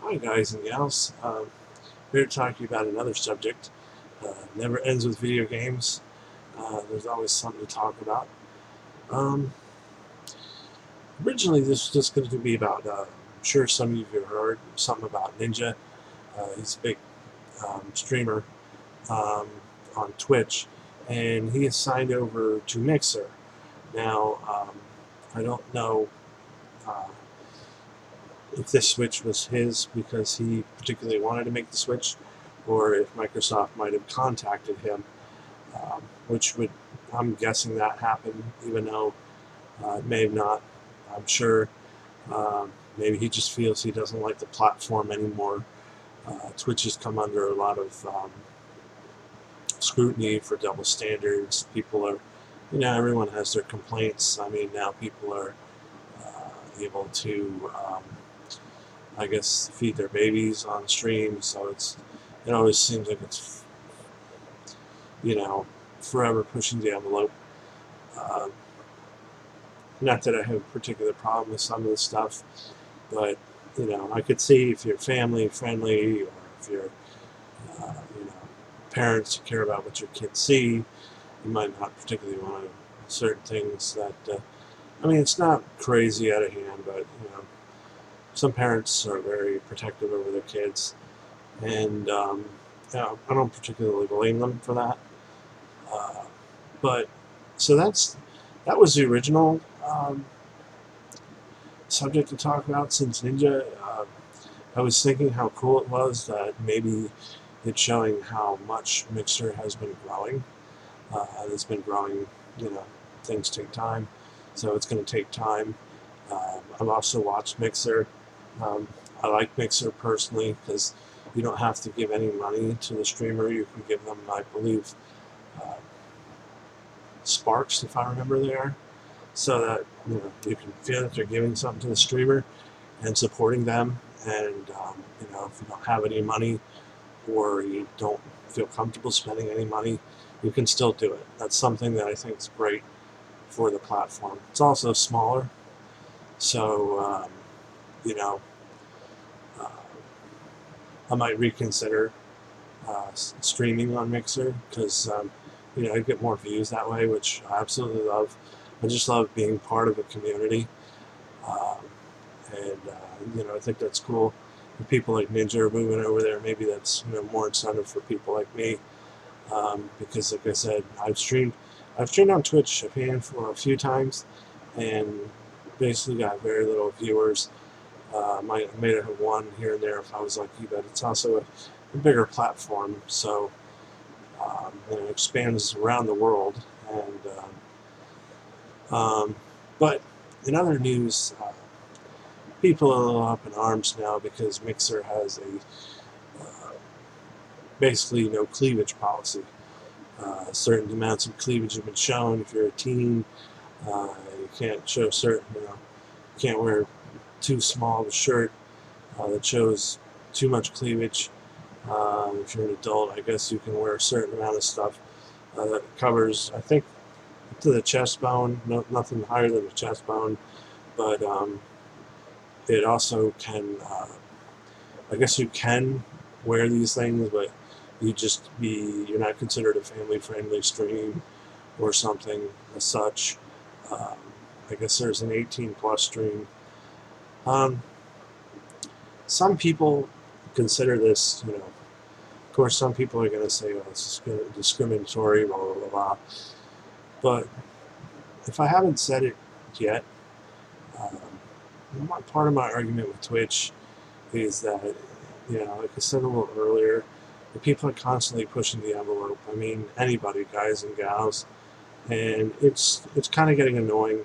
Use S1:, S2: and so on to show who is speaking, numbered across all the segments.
S1: Hi guys and gals, here to talk to you about another subject. Never ends with video games. There's always something to talk about. Um, Originally this was just going to be about, I'm sure some of you have heard something about Ninja. He's a big streamer um, on Twitch, and he is signed over to Mixer. Now, I don't know uh, if this switch was his because he particularly wanted to make the switch, or if Microsoft might have contacted him, which would, I'm guessing that happened, even though it may have not. I'm sure maybe he just feels he doesn't like the platform anymore. Twitch has come under a lot of scrutiny for double standards. People are, everyone has their complaints. I mean, now people are able to I guess, feed their babies on stream. So it always seems like it's, you know, forever pushing the envelope. Uh, Not that I have a particular problem with some of the stuff, but I could see if you're family friendly, or if you're, you know, parents who care about what your kids see, you might not particularly want certain things that. I mean, it's not crazy out of hand, but some parents are very protective over their kids, and I don't particularly blame them for that. Uh, but so that was the original subject to talk about. Since Ninja, I was thinking how cool it was that maybe it's showing how much Mixer has been growing. It's been growing. You know, things take time, so it's going to take time. I've also watched Mixer. Um, I like Mixer personally because you don't have to give any money to the streamer. You can give them, I believe, uh, sparks, if I remember there, so that you can feel that they're giving something to the streamer and supporting them. And if you don't have any money or you don't feel comfortable spending any money, you can still do it. That's something that I think is great for the platform. It's also smaller, so you know uh, I might reconsider streaming on Mixer because I get more views that way, which I absolutely love. I just love being part of a community, um, and I think that's cool. For people like Ninja are moving over there, maybe that's more incentive for people like me, because like I said, I've streamed on Twitch a few times, and basically got very little viewers. I may have one here and there if I was lucky, but it's also a bigger platform, so it expands around the world. And but in other news, people are a little up in arms now because Mixer has basically no cleavage policy. Certain amounts of cleavage have been shown. If you're a teen, you can't show certain, you can't wear too small of a shirt that shows too much cleavage. If you're an adult, I guess you can wear a certain amount of stuff that covers, I think, to the chest bone, nothing higher than the chest bone, but it also can, I guess you can wear these things, but you're not considered a family friendly stream or something as such. Um, I guess there's an 18 plus stream. Um, some people consider this, of course, some people are going to say, oh, it's discriminatory, blah, blah, blah, blah. But if I haven't said it yet, part of my argument with Twitch is that, like I said a little earlier, the people are constantly pushing the envelope. I mean, anybody, guys and gals, and it's kind of getting annoying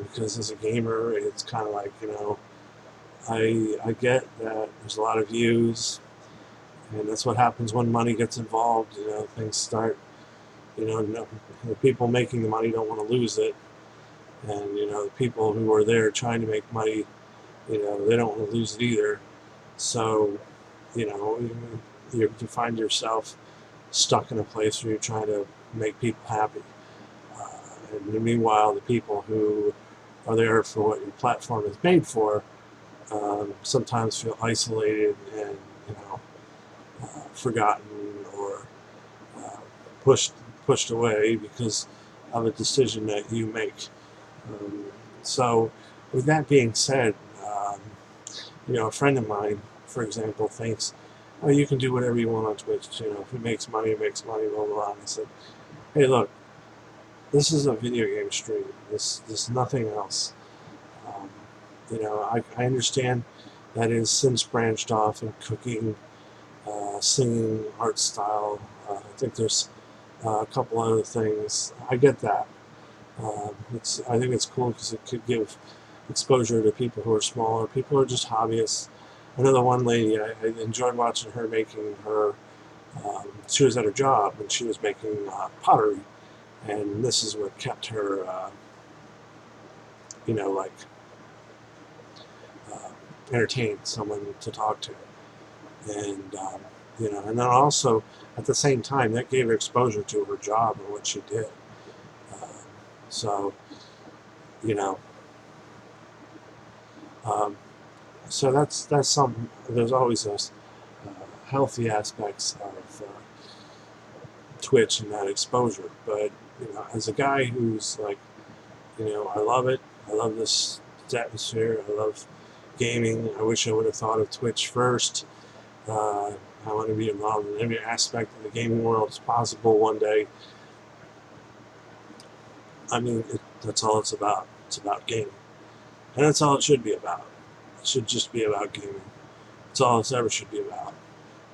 S1: because as a gamer, it's kind of like I get that there's a lot of views, and that's what happens when money gets involved. Things start. No, the people making the money don't want to lose it, and the people who are there trying to make money, they don't want to lose it either. So, you know, you find yourself stuck in a place where you're trying to make people happy. And meanwhile, the people who are there for what your platform is made for sometimes feel isolated and forgotten or uh, pushed pushed away because of a decision that you make. Um, so, with that being said, a friend of mine, for example, thinks, "Oh, you can do whatever you want on Twitch. If it makes money, it makes money." Blah blah blah. And I said, "Hey, look, this is a video game stream. This is nothing else. Um, I understand that is since branched off in cooking, singing, art style. I think there's a couple other things. I get that. I think it's cool because it could give exposure to people who are smaller, people who are just hobbyists. I know the one lady, I enjoyed watching her making her, she was at her job and she was making pottery. And this is what kept her, like uh, entertained, someone to talk to. And, and then also at the same time, that gave her exposure to her job and what she did. Uh, so, you know, um, so that's something. There's always those healthy aspects of Twitch and that exposure. But as a guy who's like, I love it. I love this atmosphere. I love gaming. I wish I would have thought of Twitch first. I want to be involved in every aspect of the gaming world as possible one day. I mean, that's all it's about. It's about gaming. And that's all it should be about. It should just be about gaming. That's all it ever should be about.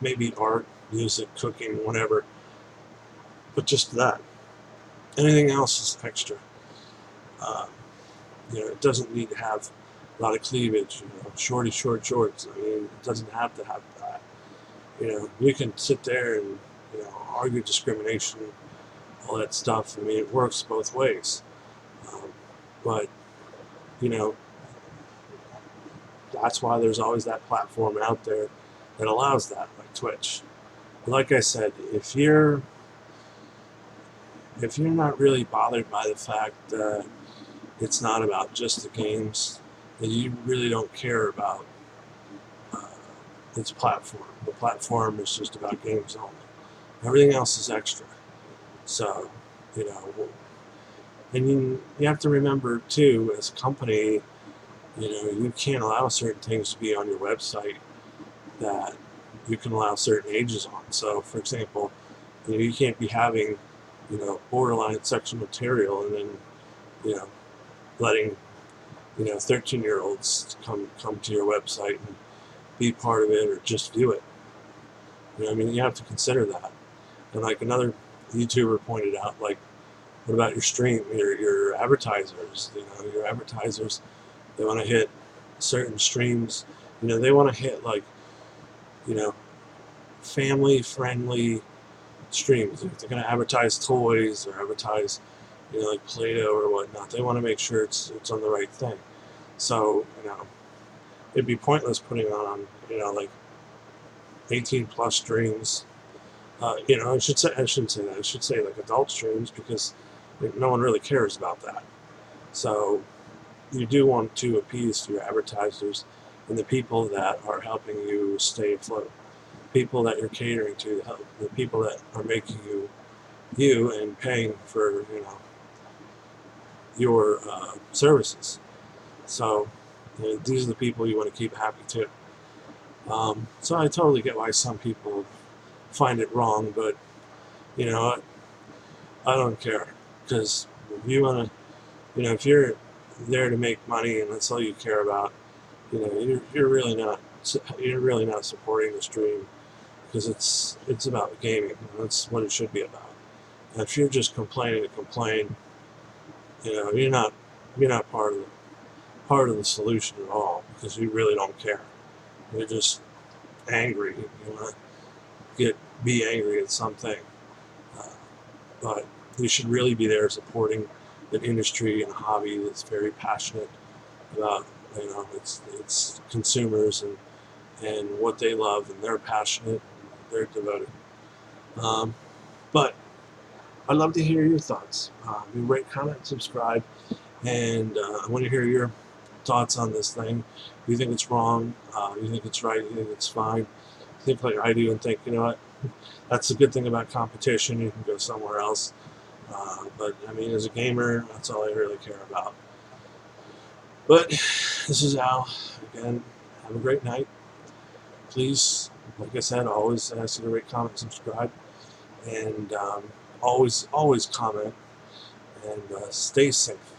S1: Maybe art, music, cooking, whatever. But just that. Anything else is extra. Um, it doesn't need to have a lot of cleavage, shorty short shorts. I mean, it doesn't have to have that. You can sit there and, argue discrimination, all that stuff. I mean, it works both ways. But, you know, that's why there's always that platform out there that allows that, like Twitch. Like I said, if you're not really bothered by the fact that it's not about just the games, then you really don't care about uh, its platform. The platform is just about games only. Everything else is extra. So, you know, and you have to remember too, as a company, you can't allow certain things to be on your website that you can allow certain ages on. So, for example, you can't be having, borderline sexual material and then, letting, 13-year-olds come to your website and be part of it or just view it. You have to consider that. And like another YouTuber pointed out, like, what about your stream, your advertisers? Your advertisers, they want to hit certain streams. They want to hit like, family-friendly streams. If they're going to advertise toys or advertise, like Play-Doh or whatnot, they want to make sure it's on the right thing. So, it'd be pointless putting on, like 18 plus streams. I shouldn't say that. I should say like adult streams because no one really cares about that. So you do want to appease to your advertisers and the people that are helping you stay afloat, people that you're catering to, the people that are making you and paying for your services. So these are the people you want to keep happy too. So I totally get why some people find it wrong, but you know what? I don't care because if you want to, if you're there to make money and that's all you care about, you're really not supporting the stream because it's about gaming. And that's what it should be about. And if you're just complaining to complain, you're not part of the solution at all because you really don't care. You're just angry. You want to be angry at something, uh, but you should really be there supporting an industry and a hobby that's very passionate about its consumers and what they love, and they're passionate, they're devoted. But I'd love to hear your thoughts. Rate, comment, subscribe, and I want to hear your thoughts on this thing. You think it's wrong, you think it's right, you think it's fine. Think like I do and think, you know what, that's the good thing about competition. You can go somewhere else. But I mean, as a gamer, that's all I really care about. But this is Al. Again, have a great night. Please, like I said, always ask you to rate, comment, subscribe, and always comment, and stay safe.